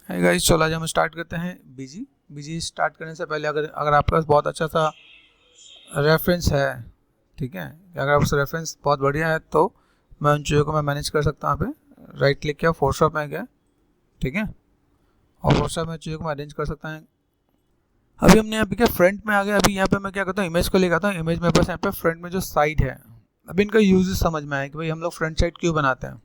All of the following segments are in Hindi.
है गाइस, चलो आज हम स्टार्ट करते हैं बीजी स्टार्ट करने से पहले अगर आपके पास बहुत अच्छा सा रेफरेंस है, ठीक है, अगर आपका रेफरेंस बहुत बढ़िया है तो मैं उन चीज़ों को मैं मैनेज कर सकता हूँ। यहाँ पे राइट क्लिक किया, फोटोशॉप में गया, ठीक है, और फोटोशॉप में चीज़ों को मैं अरेंज कर सकता हूँ। अभी हमने यहाँ पे क्या फ्रंट में आ गया। अभी यहाँ पे मैं क्या करता हूँ, इमेज को लेकर आता हूँ। इमेज मेरे पास यहाँ पे फ्रंट में जो साइड है, अभी इनका यूज समझ में आया कि भाई हम लोग फ्रंट साइड क्यों बनाते हैं,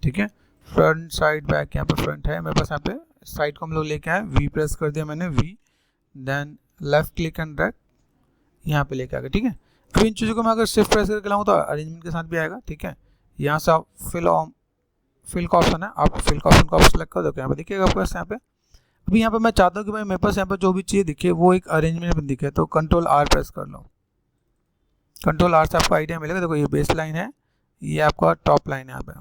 ठीक है। फ्रंट साइड बैक, यहाँ पे फ्रंट है मेरे पास, यहाँ पे साइड को हम लोग लेके आए, वी प्रेस कर दिया मैंने, V then left click and drag यहाँ पे लेके आ गए, ठीक है। अभी इन चीज़ों को मैं अगर शिफ्ट प्रेस करके लाऊँ तो अरेंजमेंट के साथ भी आएगा, ठीक है। यहाँ से आप फिल का ऑप्शन है, आप फिल का ऑप्शन को आप सेलेक्ट कर दो, यहाँ पे देखिएगा आपको यहाँ पे। अभी यहाँ पे मैं चाहता हूँ कि भाई मेरे पास यहाँ पे जो भी चीज़ दिखे वो एक अरेंजमेंट में दिखे, तो कंट्रोल आर प्रेस कर लो। कंट्रोल आर से आपको आइडिया मिलेगा। देखो ये बेस लाइन है, ये आपका टॉप लाइन है यहाँ पे,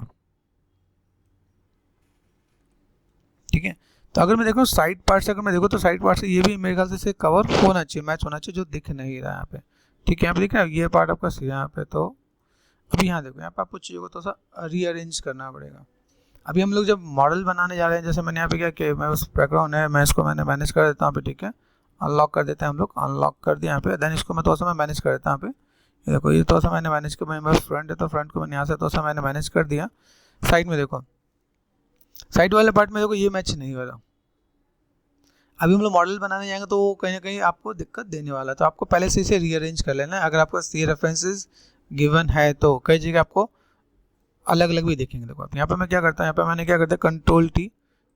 ठीक है। तो अगर मैं देखूँ साइड पार्ट से, अगर मैं देखूँ तो साइड पार्ट से ये भी मेरे ख्याल से कवर होना चाहिए, मैच होना चाहिए, जो दिख नहीं रहा है यहाँ पे, ठीक है। यहाँ पे दिख रहा है ये पार्ट आपका यहाँ पे। तो अभी यहाँ देखो, यहाँ पे आपको चीज़ों को थोड़ा सा रीअरेंज करना पड़ेगा। अभी हम लोग जब मॉडल बनाने जा रहे हैं, जैसे मैंने यहाँ पे क्या कि मैं उस बैकग्राउंड है, मैं इसको मैंने मैनेज कर देता हूँ यहाँ पे, ठीक है। अनलॉक कर देते हैं हम लोग, अनलॉक कर दिया यहाँ पे। देन इसको मैं थोड़ा सा मैं मैनेज कर देता हूँ यहाँ पे। देखो ये थोड़ा सा मैंने मैनेज किया, मेरे फ्रंट है तो फ्रंट को मैंने यहाँ से थोड़ा सा मैंने मैनेज कर दिया। साइड में देखो, साइड वाले पार्ट में देखो ये मैच नहीं हो रहा। अभी हम लोग मॉडल बनाने जाएंगे तो वो कहीं ना कहीं आपको दिक्कत देने वाला है, तो आपको पहले से इसे रीअरेंज कर लेना है। अगर आपको ये रेफरेंसेस गिवन है तो कई जगह आपको अलग अलग भी देखेंगे। देखो आप यहाँ पे मैं क्या करता हूँ, यहाँ पे मैंने क्या करता है, कंट्रोल टी,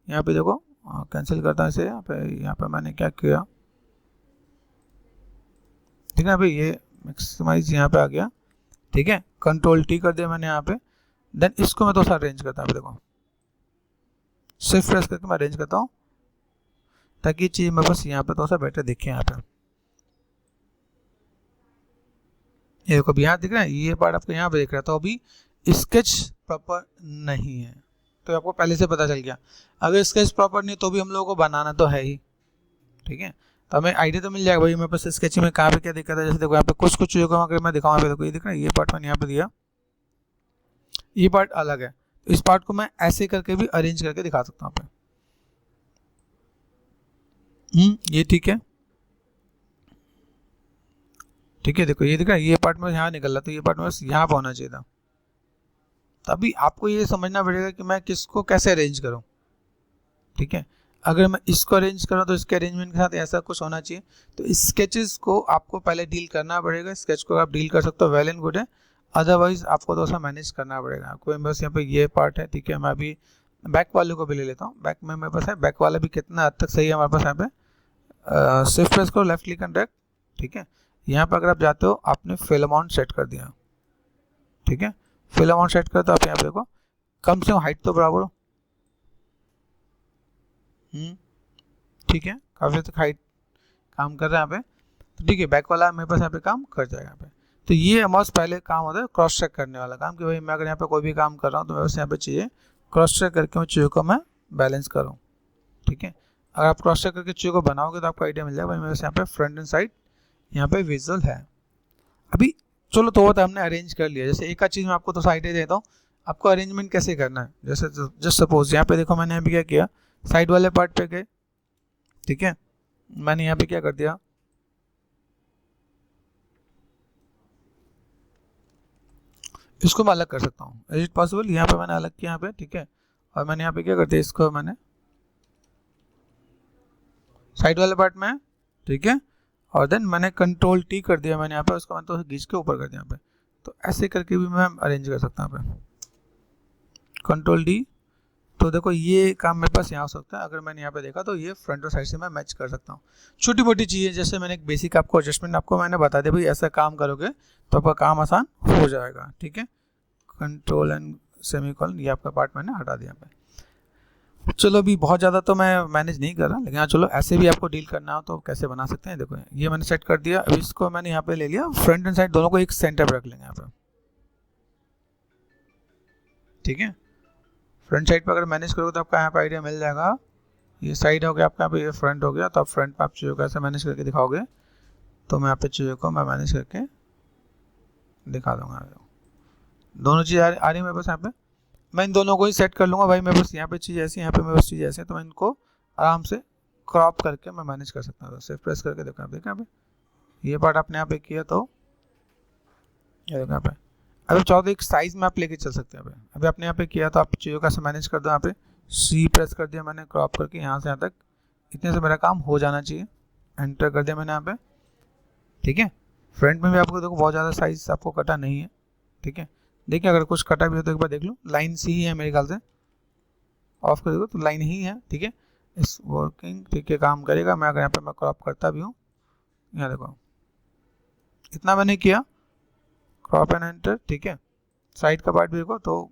यहाँ पे देखो कैंसिल करता हूँ इसे। यहाँ पे मैंने क्या किया, ठीक है भाई, ये मैक्सिमाइज यहाँ पे आ गया, ठीक है। कंट्रोल टी कर दिया मैंने यहाँ पे। देन इसको मैं थोड़ा सा अरेंज करता हूँ, देखो शिफ्ट प्रेस करके मैं अरेंज करता हूँ ताकि ये चीज़ मेरे पास यहाँ पे थोड़ा सा बेटर दिखे। यहाँ पे ये देखो, अभी यहाँ दिख रहा है, ये पार्ट आपको यहाँ पे दिख रहा है, तो अभी स्केच प्रॉपर नहीं है, तो आपको पहले से पता चल गया। अगर स्केच प्रॉपर नहीं तो भी हम लोगों को बनाना तो है ही, ठीक है। तो हमें आइडिया तो मिल जाएगा भाई मेरे पास स्केचिंग में कहाँ पे क्या दिक्कत है। जैसे देखो यहाँ पे कुछ चीज़ों को अगर मैं दिखाऊँ, देखो ये दिख रहा है, ये पार्ट मैंने यहाँ पे दिया, ये पार्ट अलग है, तो इस पार्ट को मैं ऐसे करके भी अरेंज करके दिखा सकता हूँ पे। ये ठीक है, ठीक है। देखो ये दिख रहा है, ये पार्ट में यहाँ निकल रहा, तो ये पार्ट में बस यहाँ पर होना चाहिए था। तभी आपको ये समझना पड़ेगा कि मैं किसको कैसे अरेंज करूँ, ठीक है। अगर मैं इसको अरेंज करूँ तो इसके अरेंजमेंट के साथ ऐसा कुछ होना चाहिए। तो स्केचेस को आपको पहले डील करना पड़ेगा। स्केच को आप डील कर सकते हो, वेल एंड गुड है, अदरवाइज आपको थोड़ा सा मैनेज करना पड़ेगा आपको। बस यहाँ पे ये पार्ट है, ठीक है। मैं अभी बैक वाले को भी ले लेता हूँ। बैक में मेरे पास है, बैक वाला भी कितना हद तक सही है हमारे पास। यहाँ पे शिफ्ट प्रेस करो, लेफ्ट क्लिक एंड ड्रैग, ठीक है। यहाँ पर अगर आप जाते हो, आपने फिल अमाउंट सेट कर दिया, ठीक है। फिल अमाउंट सेट कर, तो आप यहाँ पे देखो कम से कम हाइट तो बराबर हो, ठीक है। काफ़ी तक हाइट काम कर रहा है यहाँ पे, तो ठीक है। बैक वाला मेरे पास यहाँ पे काम कर जाएगा यहाँ पे। तो ये हमारे पहले काम होता है क्रॉस चेक करने वाला काम, कि भाई मैं अगर यहाँ पे कोई भी काम कर रहा हूँ तो मेरे पास यहाँ पे चाहिए क्रॉस चेक करके मैं चीज़ों को मैं बैलेंस करूँ, ठीक है। अगर आप क्रॉस चेक करके चीज़ों को बनाओगे तो आपको आइडिया मिल जाएगा भाई मेरे पास यहाँ पे फ्रंट एंड साइड यहाँ पे विजुअल है। अभी चलो तो हमने अरेंज कर लिया। जैसे एक आध चीज़ मैं आपको तो आइडिया देता हूँ, आपको अरेंजमेंट कैसे करना है। जैसे जस्ट सपोज यहाँ पे देखो, मैंने अभी क्या किया, साइड वाले पार्ट पे गए, ठीक है। मैंने यहाँ पे क्या कर दिया, इसको मैं अलग कर सकता हूँ, इज इट पॉसिबल। यहाँ पे मैंने अलग किया यहाँ पे, ठीक है। और मैंने यहाँ पे क्या कर दिया, इसको मैंने साइड वाले पार्ट में, ठीक है। और देन मैंने कंट्रोल टी कर दिया मैंने यहाँ पे, उसको मैंने तो घींच के ऊपर कर दिया यहाँ पे। तो ऐसे करके भी मैं अरेंज कर सकता हूँ यहाँ पे, कंट्रोल डी। तो देखो ये काम मेरे पास यहाँ हो सकता है। अगर मैंने यहाँ पे देखा तो ये फ्रंट और साइड से मैं मैच कर सकता हूँ। छोटी मोटी चीज़ें, जैसे मैंने एक बेसिक आपको एडजस्टमेंट आपको मैंने बता दिया, भाई ऐसा काम करोगे तो आपका काम आसान हो जाएगा, ठीक है। कंट्रोल एंड सेमीकोलन, ये आपका पार्ट मैंने हटा दिया पे। चलो अभी बहुत ज़्यादा तो मैं मैनेज नहीं कर रहा, लेकिन हाँ चलो ऐसे भी आपको डील करना हो तो कैसे बना सकते हैं। देखो ये मैंने सेट कर दिया। अब इसको मैंने यहाँ पे ले लिया, फ्रंट एंड साइड दोनों को एक सेंटर पर रख लेंगे यहाँ पे, ठीक है। फ्रंट साइड पर अगर मैनेज करोगे तो आपका यहाँ पे आइडिया मिल जाएगा। ये साइड हो गया आपका, यहाँ पे ये फ्रंट हो गया, तो आप फ्रंट पर आप चीज़ों को ऐसे मैनेज करके दिखाओगे तो मैं यहाँ पे चीज़ों को मैं मैनेज करके दिखा दूँगा। दोनों चीज़ आ रही है मेरे पास यहाँ पे। मैं इन दोनों को ही सेट कर लूँगा भाई, मेरे पास यहाँ पे चीज़ ऐसी, यहाँ पे मेरे पास चीज़ ऐसी है, तो मैं इनको आराम से क्रॉप करके मैं मैनेज कर सकता हूँ। सेव प्रेस करके देखो, यहाँ पे ये पार्ट आपने यहाँ पे किया तो ये देखो यहाँ पे। अभी चाहो तो एक साइज में आप लेके चल सकते हैं। अभी आपने यहाँ पे किया तो आप चीज़ों का मैनेज कर दो। यहाँ पे सी प्रेस कर दिया मैंने, क्रॉप करके यहाँ से यहाँ तक, इतने से मेरा काम हो जाना चाहिए। एंटर कर दिया मैंने यहाँ पे, ठीक है। फ्रंट में भी आपको देखो बहुत ज़्यादा साइज आपको कटा नहीं है, ठीक है। देखिए अगर कुछ कटा भी हो तो एक बार देख लो, लाइन सी ही है मेरे ख्याल से, ऑफ कर देखो तो लाइन ही है, ठीक है। इस वर्किंग ठीक है काम करेगा। मैं अगर यहाँ पे मैं क्रॉप करता भी हूँ, यहाँ देखो इतना मैंने किया, क्रॉप एंड एंटर, ठीक है। साइड का पार्ट भी देखो तो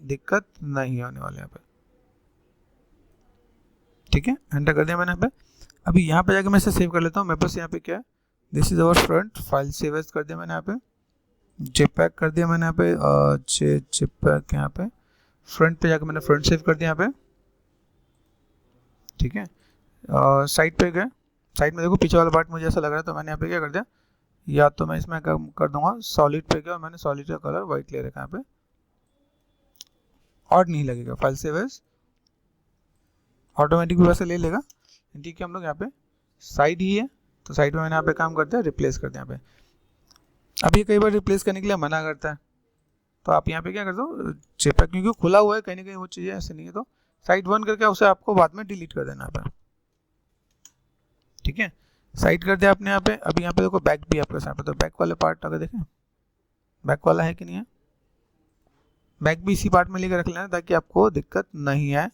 दिक्कत नहीं आने वाले यहाँ पे, ठीक है। एंटर कर दिया मैंने यहाँ पे। अभी यहाँ पे जाके मैं इसे सेव कर लेता हूँ। मेरे पास यहाँ पे क्या है, this is our front, file save as कर दिया मैंने यहाँ पे, जेपैक कर दिया मैंने यहाँ पे, जेपैक यहाँ पे फ्रंट पे जाके मैंने फ्रंट सेव कर दिया यहाँ पे, ठीक है। साइड पे गए, साइड में देखो पीछे वाला पार्ट मुझे ऐसा लग रहा है, तो मैंने यहाँ पे क्या कर दिया, या तो मैं इसमें कर दूंगा सॉलिड पे गया और मैंने सॉलिड का कलर व्हाइट ले रखा है यहाँ पे, और नहीं लगेगा, फाइल सेव एज ऑटोमेटिक वैसे ले लेगा, ठीक है। हम लोग यहाँ पे साइड ही है तो साइड में मैंने यहाँ पे काम करते हैं, रिप्लेस करते हैं यहाँ पे। अब ये कई बार रिप्लेस करने के लिए मना करता है, तो आप यहाँ पे क्या कर दो, जेपैक क्योंकि खुला हुआ है कहीं ना कहीं वो चीज़ें ऐसे नहीं है, तो साइड वन करके उसे आपको बाद में डिलीट कर देना यहाँ पे, ठीक है। साइड कर दिया आपने यहाँ पे। अभी यहाँ पे देखो बैक भी आपके साथ, तो बैक वाले पार्ट अगर देखें बैक वाला है कि नहीं है, बैक भी इसी पार्ट में लेकर रख लेना ताकि आपको दिक्कत नहीं आए।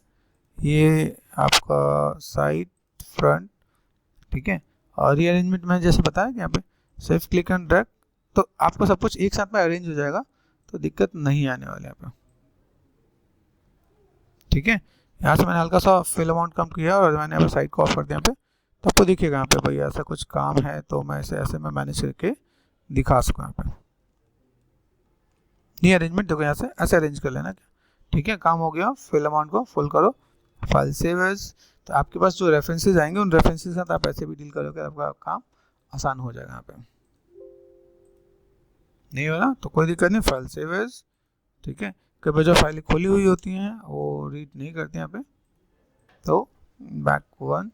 ये आपका साइड फ्रंट, ठीक है। और रीअरेंजमेंट में जैसे बताया कि यहाँ पे सिर्फ क्लिक एंड ड्रैग, तो आपको सब कुछ एक साथ में अरेंज हो जाएगा, तो दिक्कत नहीं आने वाले यहाँ पे, ठीक है। यहाँ से मैंने हल्का सा फिल अमाउंट कम किया और मैंने यहाँ पे साइड को ऑफ कर दिया यहाँ पे, तो आपको दिखेगा यहाँ पे भाई ऐसा कुछ काम है, तो मैं ऐसे मैं मैनेज करके दिखा सकूँ यहाँ पे। ये अरेंजमेंट देखो यहाँ से ऐसे अरेंज कर लेना, ठीक है। काम हो गया, फिल अमाउंट को फुल करो, फाइल सेव एज, तो आपके पास जो रेफरेंसेस आएंगे उन रेफरेंसेस के साथ आप ऐसे भी डील करोगे, आपका काम आसान हो जाएगा। यहाँ पे नहीं हो रहा तो कोई दिक्कत नहीं, फाइल सेव एज, ठीक है। कई बार जो फाइलें खोली हुई होती हैं वो रीड नहीं करती यहाँ पे, तो बैक वन,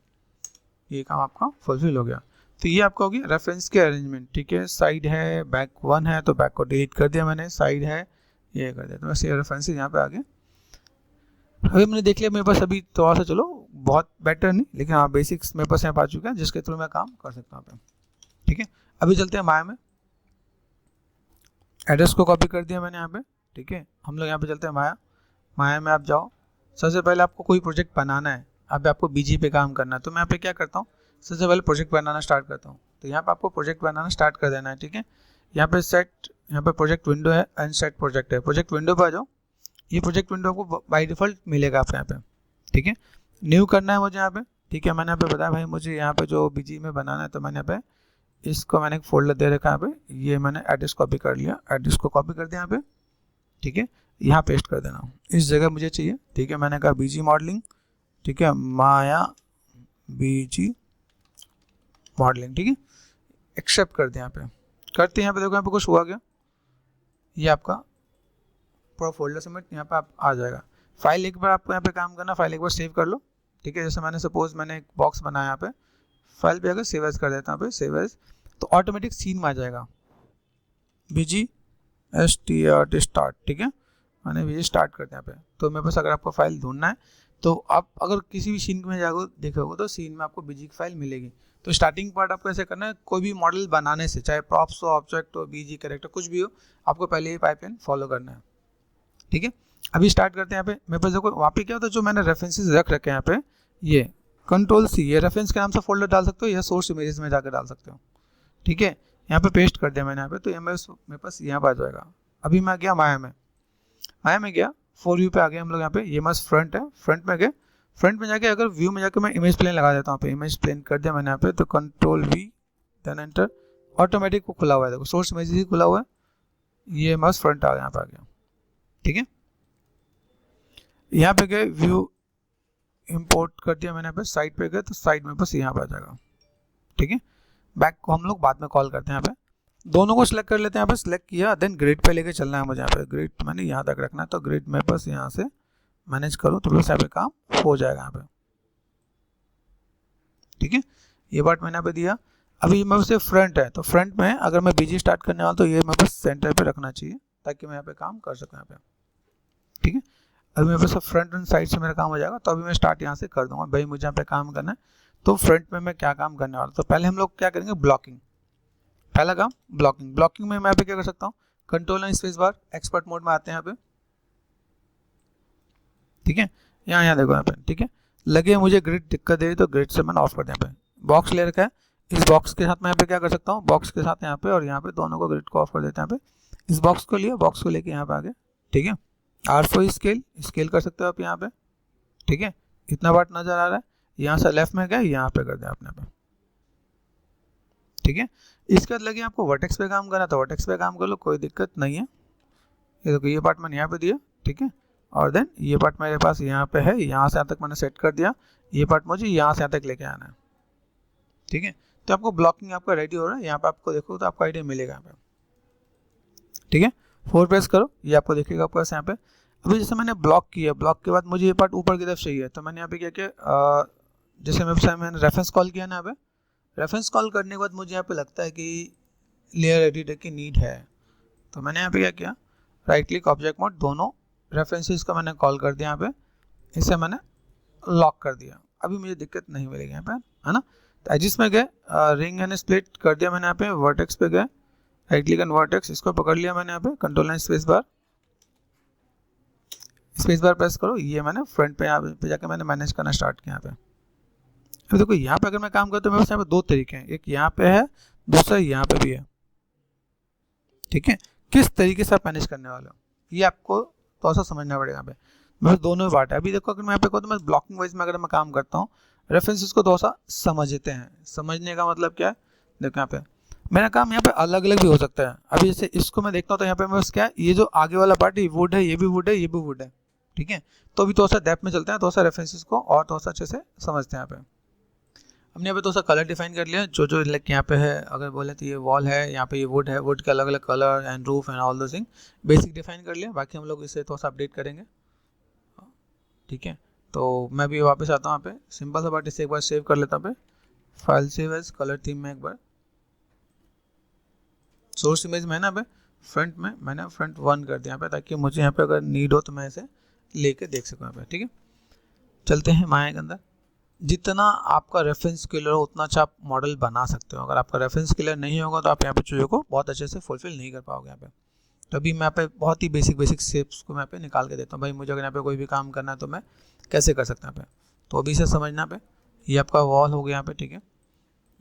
ये काम आपका फुलफिल हो गया। तो ये आपका हो गया रेफरेंस के अरेंजमेंट, ठीक है। साइड है, बैक वन है तो बैक को डिलीट कर दिया मैंने, साइड है ये कर दिया, तो वैसे रेफरेंसेस यहाँ पे आ गए। अभी मैंने देख लिया मेरे पास, अभी थोड़ा सा चलो बहुत बेटर नहीं, लेकिन हाँ बेसिक्स मेरे पास यहाँ पर आ चुका है जिसके थ्रू मैं काम कर सकता हूँ, ठीक है। अभी चलते हैं माया में। एड्रेस को कॉपी कर दिया मैंने यहाँ पे, ठीक है। हम लोग यहाँ पे चलते हैं माया। माया में आप जाओ, सबसे पहले आपको कोई प्रोजेक्ट बनाना है, अभी आपको बीजी पे काम करना है, तो मैं यहाँ पे क्या करता हूँ, सबसे पहले प्रोजेक्ट बनाना स्टार्ट करता हूँ। तो यहाँ पे आपको प्रोजेक्ट बनाना स्टार्ट कर देना है, ठीक है। यहाँ पे सेट, यहाँ पे प्रोजेक्ट विंडो है, अनसेट प्रोजेक्ट है, प्रोजेक्ट विंडो पर आ जाओ। ये प्रोजेक्ट विंडो आपको बाई डिफॉल्ट मिलेगा आपको यहाँ पे, ठीक है। न्यू करना है मुझे यहाँ पे, ठीक है। मैंने यहाँ पे बताया भाई मुझे यहाँ पे जो बीजी में बनाना है, तो मैंने यहाँ पे इसको मैंने एक फोल्डर दे रखा है यहाँ पे, ये मैंने एड्रेस कॉपी कर लिया, एड्रेस को कॉपी कर दिया यहाँ पे, ठीक है। यहाँ पेस्ट कर देना, इस जगह मुझे चाहिए, ठीक है। मैंने कहा बीजी मॉडलिंग, ठीक है, माया बीजी मॉडलिंग, ठीक है। एक्सेप्ट कर दिया यहाँ पे, करते हैं यहाँ पे, देखो यहाँ पे कुछ हुआ क्या, ये आपका पूरा फोल्डर समेट यहाँ पे आप आ जाएगा। फाइल एक बार आपको यहाँ पे काम करना, फाइल एक बार सेव कर लो, ठीक है। जैसे मैंने सपोज मैंने एक बॉक्स बनाया यहाँ पे, फाइल पे अगर सेव एज कर देता हूँ यहाँ पे, सेव एज, तो ऑटोमेटिक सीन में आ जाएगा बीजी स्टार्ट, ठीक है। मैंने बीजी स्टार्ट करते हैं यहाँ पे। तो मेरे पास अगर आपको फाइल ढूंढना है तो आप अगर किसी भी सीन में जाओगे देखोगे तो सीन में आपको बीजी की फाइल मिलेगी। तो स्टार्टिंग पार्ट आपको ऐसे करना है, कोई भी मॉडल बनाने से, चाहे प्रॉप्स हो, ऑब्जेक्ट हो, बीजी कैरेक्टर कुछ भी हो, आपको पहले ये पाइपलाइन फॉलो करना है, ठीक है। अभी स्टार्ट करते हैं यहाँ पे। मेरे पास देखो वहाँ पे क्या होता है, जो मैंने रेफरेंसेस रख रखे हैं यहाँ पे, ये कंट्रोल सी, ये रेफरेंस के नाम से फोल्डर डाल सकते हो या सोर्स इमेजेस में जाकर डाल सकते हो, ठीक है। यहाँ पे पेस्ट कर दिया मैंने यहाँ पे, तो मेरे पास यहाँ पर आ जाएगा। अभी मैं गया माया में, माया में गया, फॉर व्यू पे आ गए हम लोग यहाँ पे, ये मस्त फ्रंट है, फ्रंट में गए, फ्रंट में जाके अगर व्यू में जाके मैं इमेज प्लेन लगा देता हूँ, पे इमेज प्लेन कर दिया मैंने यहाँ पे, तो control V then enter, automatic वो खुला हुआ है, देखो सोर्स इमेज ही खुला हुआ है, ये मस्त फ्रंट आ गया, यहाँ पे आ गया, ठीक है। यहाँ पे गए, व्यू इंपोर्ट कर दिया मैंने यहाँ पे, साइड पे गए तो साइड में बस यहाँ पे आ जाएगा, ठीक है। बैक को हम लोग बाद में कॉल करते हैं यहाँ पे। दोनों को सिलेक्ट कर लेते हैं। यहाँ पे सिलेक्ट किया, देन ग्रिड पे लेके चलना है मुझे। यहाँ पे ग्रिड मैंने यहाँ तक रखना है, तो ग्रिड में बस यहाँ से मैनेज करूँ तो बस यहाँ पे काम हो जाएगा यहाँ पे, ठीक है। ये पार्ट मैंने यहाँ पे दिया। अभी मेरे से फ्रंट है, तो फ्रंट में अगर मैं बीजी स्टार्ट करने वाला तो ये मैं बस सेंटर पे रखना चाहिए ताकि मैं यहाँ पे काम कर सकूँ यहाँ पे, ठीक है। अभी मेरे पास फ्रंट एंड साइड से मेरा काम हो जाएगा, तो अभी मैं स्टार्ट यहाँ से कर दूंगा। भाई मुझे यहाँ पे काम करना है, तो फ्रंट में मैं क्या काम करने वाला, तो पहले हम लोग क्या करेंगे, ब्लॉकिंग। पहला काम ब्लॉकिंग। ब्लॉकिंग में मैं यहाँ पे क्या कर सकता हूँ, control and space bar, expert mode में आते हैं यहाँ पे, ठीक है। यहाँ देखो यहाँ पे, ठीक है। लगे मुझे ग्रिड दिक्कत दे रही तो ग्रिड से मैंने ऑफ कर दिया। यहाँ पे बॉक्स ले रखा है, इस बॉक्स के साथ मैं यहाँ पे क्या कर सकता हूँ, बॉक्स के साथ यहाँ पे और यहाँ पे दोनों को ग्रिड को ऑफ कर देते हैं। यहाँ पे इस बॉक्स को लिया, बॉक्स को लेके यहाँ पे आगे, ठीक है। R4 स्केल कर सकते हो आप यहाँ पे, ठीक है। इतना पार्ट नजर आ रहा है, यहाँ से लेफ्ट में गए, यहाँ पे कर दिया आपने पे, ठीक है। इसके बाद लगे आपको वर्टेक्स पे काम करना, तो वर्टेक्स पे काम कर लो, कोई दिक्कत नहीं है। ये देखो ये पार्ट मैंने यहाँ पे दिया, ठीक है। और देन ये पार्ट मेरे पास यहाँ पे है, यहाँ से यहाँ तक मैंने सेट कर दिया। ये पार्ट मुझे यहाँ से यहाँ तक लेके आना है, ठीक है। तो आपको ब्लॉकिंग आपका रेडी हो रहा है। यहाँ पे आपको देखो तो आपको आइडिया मिलेगा यहाँ पे, ठीक है। 4 प्रेस करो, ये आपको दिखेगा आपको यहाँ पे। अभी जैसे मैंने ब्लॉक किया, ब्लॉक के बाद मुझे ये पार्ट ऊपर की तरफ चाहिए, तो मैंने यहाँ पे क्या किया, जैसे मैंने रेफरेंस कॉल किया ना, यहाँ पे रेफरेंस कॉल करने के बाद मुझे यहाँ पे लगता है कि लेयर एडिटर की नीड है, तो मैंने यहाँ पे क्या किया, राइट क्लिक ऑब्जेक्ट मोड, दोनों रेफरेंसेस को मैंने कॉल कर दिया यहाँ पे, इसे मैंने लॉक कर दिया। अभी मुझे दिक्कत नहीं मिलेगी यहाँ पे, है ना। तो एजिस में गए, रिंग एंड स्प्लिट कर दिया मैंने यहाँ पे, वर्टेक्स पे गए, राइट क्लिक एंड वर्टेक्स, इसको पकड़ लिया मैंने यहाँ पे, control and space bar press करो। ये मैंने फ्रंट पे यहाँ पे जाके मैंने मैनेज करना स्टार्ट किया यहाँ पे। अब देखो यहाँ पे अगर मैं काम करता हूँ, मेरे पास यहाँ पे 2 तरीके हैं, एक यहाँ पे है, दूसरा यहाँ पे भी है, ठीक है। किस तरीके से आप मैनेज करने वाले हो ये आपको थोड़ा सा समझना पड़ेगा यहाँ पे। मेरे दोनों में बात है। अभी देखो अगर मैं यहाँ पे कहूँ तो मैं ब्लॉकिंग वाइज में अगर मैं काम करता हूँ, रेफरेंसेस को थोड़ा सा समझते हैं। समझने का मतलब क्या है, देखो यहाँ पे मेरा काम यहाँ पे अलग अलग भी हो सकता है। अभी जैसे इसको मैं देखता हूँ तो यहाँ पे मेरे पास क्या है, ये जो आगे वाला पार्ट है वुड है, ये भी वुड है, ये भी वुड है, ठीक है। तो अभी थोड़ा सा डेप्थ में चलते हैं, थोड़ा सा रेफरेंसेस को और थोड़ा सा अच्छे से समझते हैं यहाँ पे। हमने यहाँ पे थोड़ा सा कलर डिफाइन कर लिया, जो लाइक यहाँ पे है, अगर बोले तो ये वॉल है, यहाँ पे ये वुड है, वुड के अलग अलग colour and roof and all दो थिंग बेसिक डिफाइन कर लिया। बाकी हम लोग इसे थोड़ा सा अपडेट करेंगे, ठीक है। तो मैं भी वापस आता हूँ यहाँ पे, सिंपल सा बात, इसे एक बार सेव कर लेता हूँ पे, file save as colour theme में एक बार, सोर्स इमेज में ना पे फ्रंट में मैंने फ्रंट 1 कर दिया यहाँ पे, ताकि मुझे यहाँ पे अगर नीड हो तो मैं इसे लेके देख सकूँ यहाँ पे, ठीक है। चलते हैं माया के अंदर। जितना आपका रेफरेंस क्लियर हो उतना अच्छा आप मॉडल बना सकते हो। अगर आपका रेफरेंस क्लियर नहीं होगा तो आप यहाँ पे चीज़ों को बहुत अच्छे से फुलफिल नहीं कर पाओगे यहाँ पे। तो अभी मैं यहाँ पे बहुत ही बेसिक शेप्स को मैं यहाँ पे निकाल के देता हूँ। भाई मुझे अगर यहाँ पे कोई भी काम करना है तो मैं कैसे कर सकता हूँ यहाँ पे, तो अभी से समझना पे। ये आपका वॉल हो गया यहाँ पे, ठीक है।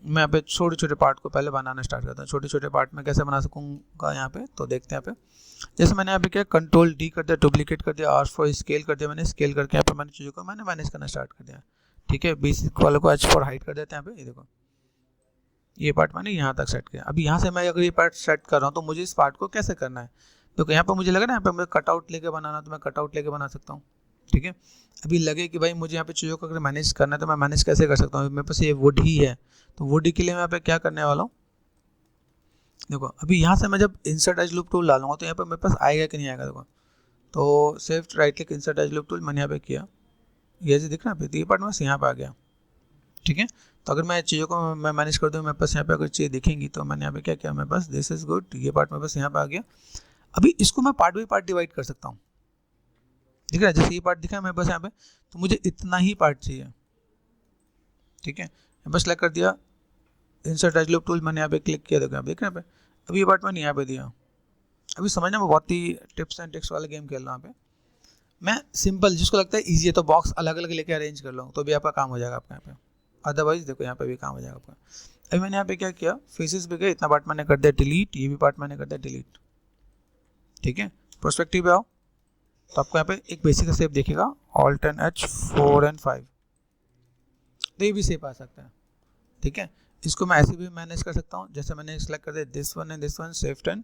मैं यहाँ पे छोटे छोटे पार्ट को पहले बनाना स्टार्ट करता हूँ। छोटे छोटे पार्ट में कैसे बना सकूँगा यहाँ पे, तो देखते हैं यहाँ पे। जैसे मैंने यहाँ पे क्या कंट्रोल D कर दिया, डुप्लीकेट कर दिया, R4 स्केल कर दिया, मैंने स्केल करके यहाँ पे मैंने चीज़ों को मैंने मैनेज करना स्टार्ट कर दिया, ठीक है। बेसिक वाले को H4 हाइड कर देते हैं यहाँ पे। ये देखो ये पार्ट मैंने यहाँ तक सेट किया। अभी यहाँ से मैं अगर ये पार्ट सेट कर रहा हूँ तो मुझे इस पार्ट को कैसे करना है, तो यहाँ पर मुझे लगा ना यहाँ पे मुझे कटआउट लेके बनाना, तो मैं कटआउट लेके बना सकता हूँ, ठीक है। अभी लगे कि भाई मुझे यहाँ पे चीज़ों को अगर मैनेज करना है तो मैं मैनेज कैसे कर सकता हूँ। मेरे पास ये वुड ही है, तो वुड के लिए मैं यहाँ पे क्या करने वाला हूँ, देखो अभी यहाँ से मैं जब इंसर्ट एज लूप टूल डालूंगा तो यहाँ पे मेरे पास आएगा कि नहीं आएगा। देखो तो सिर्फ right click insert as loop tool मैंने यहाँ पे किया, ये जो दिख रहा है ये पार्ट बस यहाँ पे आ गया, ठीक है। तो अगर मैं चीज़ों को मैं मैनेज कर दूँ, मेरे पास यहाँ पे अगर चीज़ें दिखेंगी तो मैंने यहाँ पे क्या किया, मेरे पास दिस इज गुड, ये पार्ट मेरे पास यहाँ पे आ गया। अभी इसको मैं पार्ट बाई पार्ट डिवाइड कर सकता हूँ, ठीक है। जैसे ये पार्ट दिखा है मेरे पास यहाँ पे, तो मुझे इतना ही पार्ट चाहिए, ठीक है। बस सेलेक्ट कर दिया, इंसर्ट एज लूप टूल मैंने यहाँ पे क्लिक किया, देखो यहाँ पे देख रहे हैं। अभी ये पार्ट मैंने यहाँ पे दिया। अभी समझना, मैं बहुत ही टिप्स एंड ट्रिक्स वाले गेम खेल रहा हूँ यहाँ पे। मैं सिंपल जिसको लगता है ईजी है तो बॉक्स अलग अलग लेके अरेंज कर लो तो भी आपका काम हो जाएगा आपका यहाँ पे। अदरवाइज देखो यहाँ पे भी काम हो जाएगा आपका। अभी मैंने यहाँ पे क्या किया, फेसेस पे गए, इतना पार्ट मैंने कर दिया डिलीट, ये भी पार्ट मैंने कर दिया डिलीट, ठीक है। पर्सपेक्टिव पे आओ तो आपको यहाँ पे एक बेसिक का शेप दिखेगा, ऑल्ट एंड H4 एंड 5, तो ये भी शेप आ सकता है, ठीक है। इसको मैं ऐसे भी मैनेज कर सकता हूँ, जैसे मैंने सेलेक्ट कर दिया this one and this one, shift and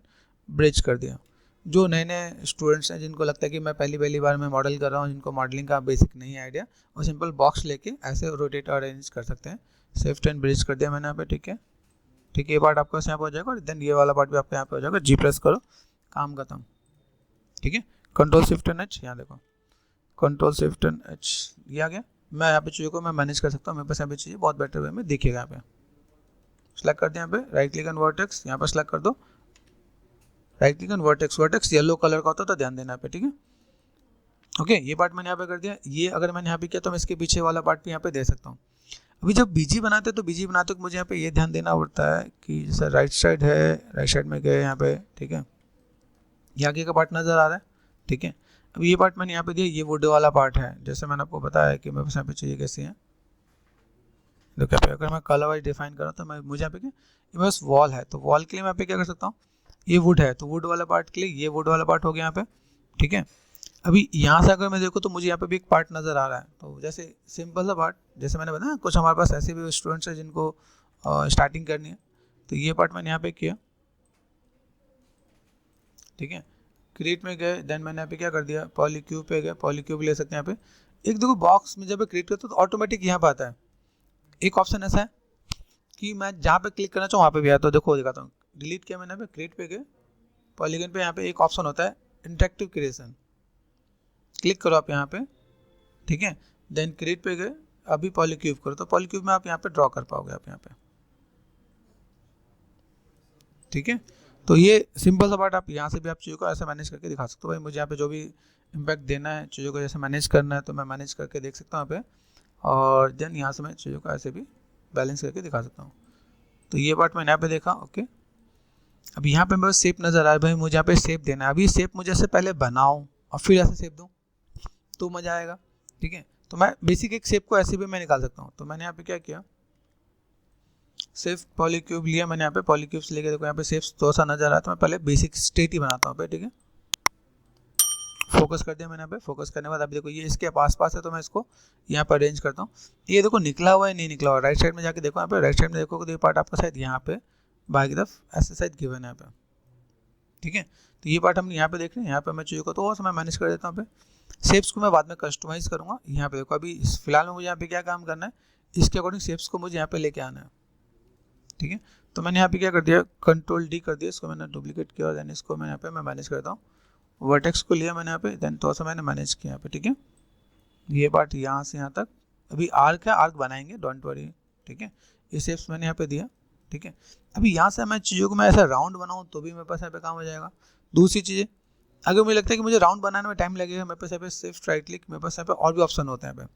bridge कर दिया। जो नए नए स्टूडेंट्स हैं जिनको लगता है कि मैं पहली बार मैं मॉडल कर रहा हूँ, जिनको मॉडलिंग का बेसिक नहीं आइडिया, वो सिंपल बॉक्स लेके ऐसे रोटेट अरेंज कर सकते हैं। शिफ्ट एंड ब्रिज कर दिया मैंने यहाँ पे, ठीक है, ठीक है, ये पार्ट आपका यहाँ पे हो जाएगा और देन ये वाला पार्ट भी आपका यहाँ पे हो जाएगा। जी प्रेस करो, काम खत्म। ठीक है, कंट्रोल शिफ्ट एंड एच, यहाँ देखो कंट्रोल शिफ्ट एंड एच, ये आ गया। मैं यहाँ पे चीज़ों को मैं मैनेज कर सकता हूँ, मेरे पास यहाँ पे चीज़ें बहुत बेटर वे में दिखेगा। यहाँ पे सेलेक्ट कर दिया, यहाँ पे राइट क्लिक एंड वर्टेक्स, यहाँ पे सेलेक्ट कर दो, right click and vertex. Vertex yellow colour का होता है तो ध्यान देना यहाँ पे। ठीक है, ओके, ये पार्ट मैंने यहाँ पे कर दिया। ये अगर मैंने यहाँ पे किया तो मैं इसके पीछे वाला पार्ट भी यहाँ पे दे सकता हूँ। अभी जब बीजी बनाते हैं तो बीजी बनाते वक्त मुझे यहाँ पे ये ध्यान देना पड़ता है कि जैसे राइट साइड है, राइट साइड में गए यहाँ पे। ठीक है, ये आगे का पार्ट नज़र आ रहा है। ठीक है, अब ये पार्ट मैंने यहाँ पे दिया, ये वुड वाला पार्ट है। जैसे मैंने आपको बताया कि मेरे पास यहाँ पे चाहिए कैसी है, देखो यहाँ पे अगर मैं कलर वाइज डिफाइन करूँ तो मैं मुझे यहाँ पे क्या, ये बस वॉल है तो वॉल के लिए मैं यहाँ पे क्या कर सकता हूँ, ये वुड है तो वुड वाला पार्ट के लिए ये वुड वाला पार्ट हो गया यहाँ पे। ठीक है, अभी यहाँ से अगर मैं देखूँ तो मुझे यहाँ पे भी एक पार्ट नज़र आ रहा है। तो जैसे सिंपल सा पार्ट, जैसे मैंने बताया कुछ हमारे पास ऐसे भी स्टूडेंट्स हैं जिनको स्टार्टिंग करनी है, तो ये पार्ट मैंने यहाँ पे किया। ठीक है, क्रिएट में गए, देन मैंने यहाँ पे क्या कर दिया, पॉलीक्यूब पे गए, पॉलीक्यूब ले सकते हैं यहाँ पे। एक देखो बॉक्स में जब क्रिएट करते हो तो ऑटोमेटिक यहाँ पे आता है एक ऑप्शन ऐसा है कि मैं जहाँ पे क्लिक करना चाहूँ वहाँ पे भी आया। तो देखो दिखाता हूँ, डिलीट किया मैंने, यहाँ पे क्रिएट पे गए, पॉलीगन पे यहाँ पे एक ऑप्शन होता है इंटरेक्टिव क्रिएशन, क्लिक करो आप यहाँ पे। ठीक है, देन क्रिएट पे गए, अभी पॉलीक्यूब करो तो पॉलीक्यूब में आप यहाँ पे ड्रॉ कर पाओगे आप यहाँ पे। ठीक है, तो ये सिंपल सा पार्ट आप यहाँ से भी आप चीज़ों को ऐसे मैनेज करके दिखा सकते हो। भाई मुझे यहाँ पे जो भी इम्पैक्ट देना है, चीज़ों को जैसे मैनेज करना है तो मैं मैनेज करके देख सकता हूँ यहाँ पे, और देन यहाँ से मैं चीज़ों को ऐसे भी बैलेंस करके दिखा सकता हूँ। तो ये पार्ट मैंने यहाँ पे देखा। ओके, अब यहाँ पे मेरे शेप नज़र आ रहा है, भाई मुझे यहाँ पे शेप देना है। अभी शेप मुझे ऐसे पहले बनाऊँ और फिर ऐसे शेप दूँ तो मज़ा आएगा। ठीक है, तो मैं बेसिक एक शेप को ऐसे भी मैं निकाल सकता हूँ। तो मैंने यहाँ पे क्या किया, सिर्फ पॉलीक्यूब लिया मैंने यहाँ पे, पॉलीक्यूब से लेके देखो यहाँ पे शेप्स तो सा नजर आ रहा है, तो मैं पहले बेसिक स्टेट ही बनाता हूँ। ठीक है, फोकस कर दिया मैंने यहाँ पे। फोकस करने के बाद अभी देखो ये इसके पास है तो मैं इसको यहाँ पर अरेंज करता हूँ। ये देखो निकला हुआ है नहीं निकला हुआ, राइट साइड में जाके देखो, यहाँ पे राइट साइड में देखो तो ये पार्ट आपका शायद यहाँ पे बाई की तरफ ऐसे साइड गिवन है यहाँ पे। ठीक है, तो ये पार्ट हम यहाँ पे देख रहे हैं, यहाँ पे मैं चीज़ों को तो मैं मैनेज कर देता हूँ। पे शेप्स को मैं बाद में कस्टमाइज करूँगा। यहाँ पे देखो अभी फिलहाल में मुझे यहाँ पे क्या काम करना है, इसके अकॉर्डिंग शेप्स को मुझे यहाँ पे लेके आना है। ठीक है, तो मैंने यहाँ पे क्या कर दिया, कंट्रोल डी कर दिया, इसको मैंने डुप्लीकेट किया और देन इसको मैं यहाँ पे मैं मैनेज करता हूँ। वर्टेक्स को लिया मैंने यहाँ पे, देन थोड़ा सा मैंने मैनेज किया यहाँ पे। ठीक है, ये पार्ट यहाँ से यहाँ तक, अभी आर्क है, आर्क बनाएंगे, डोंट वरी। ठीक है, ये शेप्स मैंने यहाँ पे दिया। ठीक है, अभी यहाँ से मैं चीज़ों को मैं ऐसा राउंड बनाऊँ तो भी मेरे पास यहाँ पे काम हो जाएगा। दूसरी चीज़ें, अगर मुझे लगता है कि मुझे राउंड बनाने में टाइम लगेगा, मेरे पास यहाँ पे सिर्फ राइट क्लिक, मेरे पास यहाँ पे और भी ऑप्शन होते हैं यहाँ पे,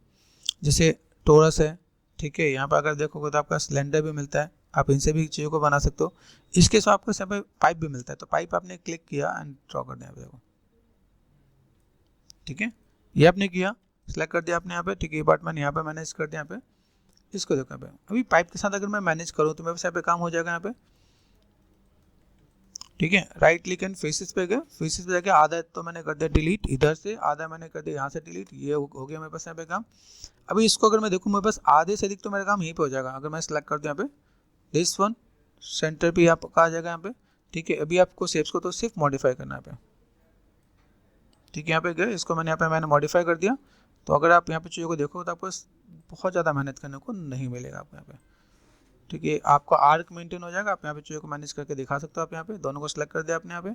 जैसे टोरस है। ठीक है, यहाँ पर अगर देखोगे तो आपका सिलेंडर भी मिलता है, आप इनसे भी चीज़ों को बना सकते हो। इसके साथ आपको यहाँ पे पाइप भी मिलता है, तो पाइप आपने क्लिक किया एंड ड्रॉ कर दिया देखो। ठीक है, ये आपने किया, सिलेक्ट कर दिया आपने यहाँ पे। ठीक है, ये पार्ट मैंने यहाँ पे मैनेज कर दिया यहाँ पे, इसको देखो यहाँ पे। अभी पाइप के साथ अगर मैं मैनेज करूँ तो मेरे पास यहाँ पे काम हो जाएगा यहाँ पे। ठीक है, राइट क्लिक एंड फेसेस पे गए, फेसेस पे जाके आधा तो मैंने कर दिया डिलीट इधर से, आधा मैंने कर दिया यहाँ से डिलीट, ये हो गया मेरे पास यहाँ पे काम। अभी इसको अगर मैं देखूँ मेरे पास आधे से अधिक तो मेरा काम यहीं पे हो जाएगा। अगर मैं सिलेक्ट कर दूँ यहाँ पे, दिस वन सेंटर पे आपका आ जाएगा यहाँ पे। ठीक है, अभी आपको शेप्स को तो सिर्फ मॉडिफाई करना है यहाँ पे। ठीक है, यहाँ पे गए, इसको मैंने यहाँ पे मैंने मॉडिफाई कर दिया। तो अगर आप यहाँ पे चीज़ों को देखो तो आपको बहुत ज़्यादा मेहनत करने को नहीं मिलेगा आपको यहाँ पे। ठीक है, आपका आर्क मेंटेन हो जाएगा, आप यहाँ पे चीज़ों को मैनेज करके दिखा सकते हो। आप यहाँ पे दोनों को सिलेक्ट कर दिया आपने यहाँ पे,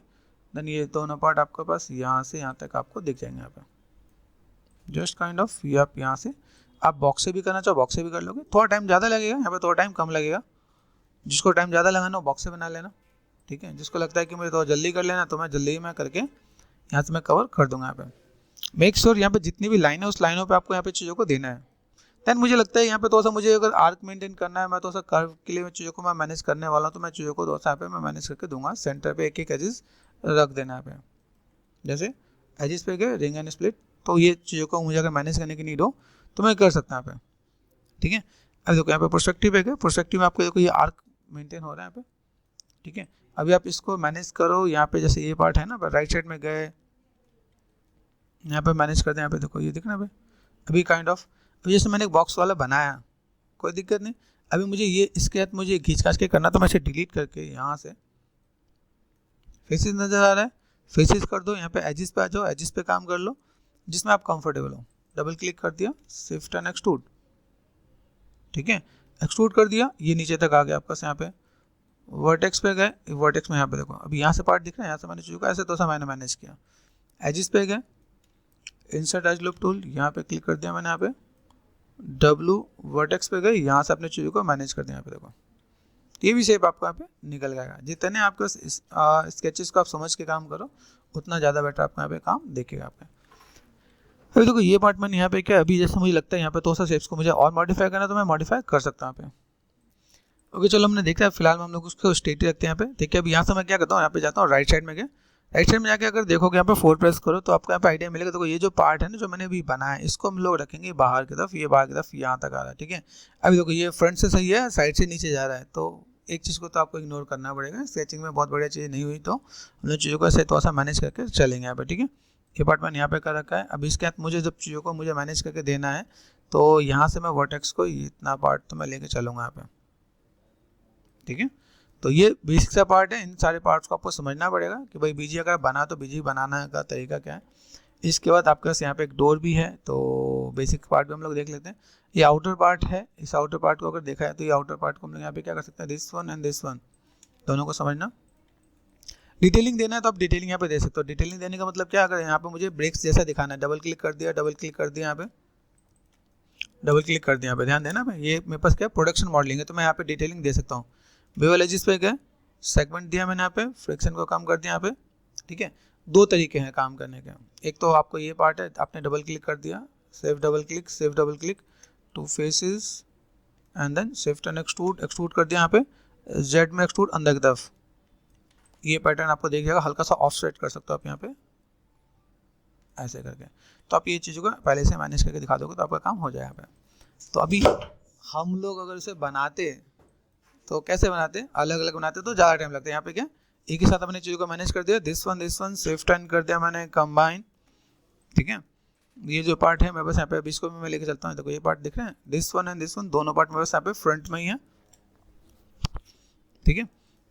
देन ये दोनों पार्ट आपके पास यहाँ से यहाँ तक आपको दिख जाएंगे यहाँ पे। जस्ट काइंड ऑफ ये आप यहाँ से आप बॉक्स से भी करना चाहो बॉक्स से भी कर लोगे, थोड़ा टाइम ज़्यादा लगेगा यहाँ पे, थोड़ा टाइम कम लगेगा। जिसको टाइम ज़्यादा लगाना हो बॉक्स से बना लेना। ठीक है, जिसको लगता है कि मुझे थोड़ा जल्दी कर लेना तो मैं जल्दी ही मैं करके यहाँ से मैं कवर कर दूंगा। यहाँ पे मेक श्योर यहाँ पे जितनी भी लाइन है उस लाइनों पे आपको यहाँ पे चीज़ों को देना है। देन मुझे लगता है यहाँ पे थोड़ा सा मुझे अगर आर्क मेंटेन करना है, मैं थोड़ा सा कर्व के लिए मैं चीज़ों को मैं मैनेज करने वाला हूँ, तो मैं चीज़ों को थोड़ा सा यहाँ पे मैं मैनेज करके दूंगा। सेंटर पे एक एक एजेस रख देना यहाँ पे, जैसे एजेस पे गए रिंग एंड स्प्लिट, तो ये चीज़ों को मुझे अगर मैनेज करने की नीड हो तो मैं कर सकता हूँ यहाँ पे। ठीक है, अब देखो यहाँ पे प्रोस्पेक्टिव पे गए, प्रोस्पेक्टिव में आपको देखो ये आर्क मेंटेन हो रहा है यहाँ पे। ठीक है, अभी आप इसको मैनेज करो। यहाँ पे जैसे ये पार्ट है ना, राइट साइड में गए, यहाँ पे मैनेज करते हैं। यहाँ पे देखो ये दिख रहा है अभी काइंड ऑफ, अभी जैसे मैंने एक बॉक्स वाला बनाया, कोई दिक्कत नहीं। अभी मुझे ये इसके साथ मुझे खींच खाच के करना, तो मैं इसे डिलीट करके यहाँ से फेसेस नज़र आ रहा है, फेसेस कर दो। यहाँ पे एजिस पे आ जाओ, एजिस पे काम कर लो जिसमें आप कंफर्टेबल हो। डबल क्लिक कर दिया, शिफ्ट एंड एक्सट्रूड। ठीक है, एक्सट्रूड कर दिया, ये नीचे तक आ गया आपका यहाँ पे। वर्टेक्स पे गए, वर्टेक्स में यहाँ पे देखो अभी यहाँ से पार्ट दिख रहा है, यहाँ से मैंने चीज़ों को ऐसे तो सा मैंने मैनेज किया। एजिस पे गए, इंसर्ट एज लूप टूल यहाँ पे क्लिक कर दिया मैंने, यहाँ पे W वर्टेक्स पे गए, यहाँ से अपने चीज़ों को मैनेज कर दिया। यहाँ पे देखो ये भी शेप आपको यहाँ पे निकल जाएगा। जितने आपके स्केचेस को आप समझ के काम करो उतना ज़्यादा बेटर आपको यहाँ पे काम देखेगा आपका। अभी देखो ये पार्ट मैंने यहाँ पे क्या, अभी जैसे मुझे लगता है यहाँ पे तो सा शेप्स को मुझे और मॉडिफाई करना तो मैं मॉडिफाई कर सकता हूँ यहाँ पे। ओके चलो हमने देखा है, फिलहाल हम लोग उसको स्टेट ही रखते हैं यहाँ पे। ठीक है, अभी यहाँ से मैं क्या करता हूँ, यहाँ पे जाता हूँ राइट साइड में गया, राइट साइड में जाके अगर देखोगे यहाँ पे 4 प्रेस करो तो आपको यहाँ पे आइडिया मिलेगा। देखो ये जो पार्ट है ना जो मैंने अभी बनाया है इसको हम लोग रखेंगे बाहर की तरफ, ये बाहर की तरफ यहाँ तक आ रहा है। ठीक है, अभी देखो ये फ्रंट से सही है, साइड से नीचे जा रहा है, तो एक चीज़ को तो आपको इग्नोर करना पड़ेगा। स्केचिंग में बहुत बढ़िया चीज़ नहीं हुई तो हम लोग चीज़ों को ऐसे थोड़ा सा मैनेज करके चलेंगे यहाँ पे। ठीक है, ये पार्ट मैंने यहाँ पे कर रखा है। अब इसके बाद मुझे जब चीज़ों को मुझे मैनेज करके देना है तो यहाँ से मैं वर्टेक्स को इतना पार्ट तो मैं लेके चलूँगा यहाँ पे। ठीक है, तो ये बेसिक सा पार्ट है। इन सारे पार्ट्स को आपको समझना पड़ेगा कि भाई बीजी अगर बना तो बीजी बनाना का तरीका क्या है। इसके बाद आपके पास यहाँ पे एक डोर भी है, तो बेसिक पार्ट भी हम लोग देख लेते हैं। ये आउटर पार्ट है, इस आउटर पार्ट को अगर देखा है तो ये आउटर पार्ट को हम लोग यहाँ पे क्या कर सकते हैं, this one and this one दोनों को समझना। डिटेलिंग देना है तो आप डिटेलिंग यहाँ पे दे सकते हो। डिटेलिंग देने का मतलब क्या, अगर यहाँ पे मुझे ब्रेक्स जैसा दिखाना है, डबल क्लिक कर दिया, डबल क्लिक कर दिया, यहाँ पे डबल क्लिक कर दिया, यहाँ पे ध्यान देना भाई, ये मेरे पास क्या प्रोडक्शन मॉडलिंग है तो मैं यहाँ पे डिटेलिंग दे सकता हूँ। बेवल एजिस पे गए, सेगमेंट दिया मैंने यहाँ पे, फ्रिक्शन को कम कर दिया यहाँ पे। ठीक है, दो तरीके हैं काम करने के। एक तो आपको ये पार्ट है, आपने डबल क्लिक कर दिया, save double click, save double click, two faces and then shift and extrude, extrude कर दिया यहाँ पे, जेड में एक्सट्रूड अंदर की तरफ। ये पैटर्न आपको देख जाएगा, हल्का सा ऑफसेट कर सकते हो आप यहाँ पे ऐसे करके। तो आप ये चीज़ों को पहले से मैनेज करके दिखा दोगे तो आपका काम हो जाए यहाँ पे। तो अभी हम लोग अगर इसे बनाते तो कैसे बनाते, अलग अलग बनाते तो ज़्यादा टाइम लगता है। यहाँ पे क्या एक ही साथ अपने चीज़ों को मैनेज कर दिया, दिस वन शिफ्ट एंड कर दिया मैंने कंबाइन। ठीक है, ये जो पार्ट है मैं बस यहाँ पे अभी इसको भी मैं लेके चलता हूँ। देखो ये पार्ट दिख रहे हैं, this one and this one दोनों पार्ट में बस यहाँ पे फ्रंट में ही है। ठीक है,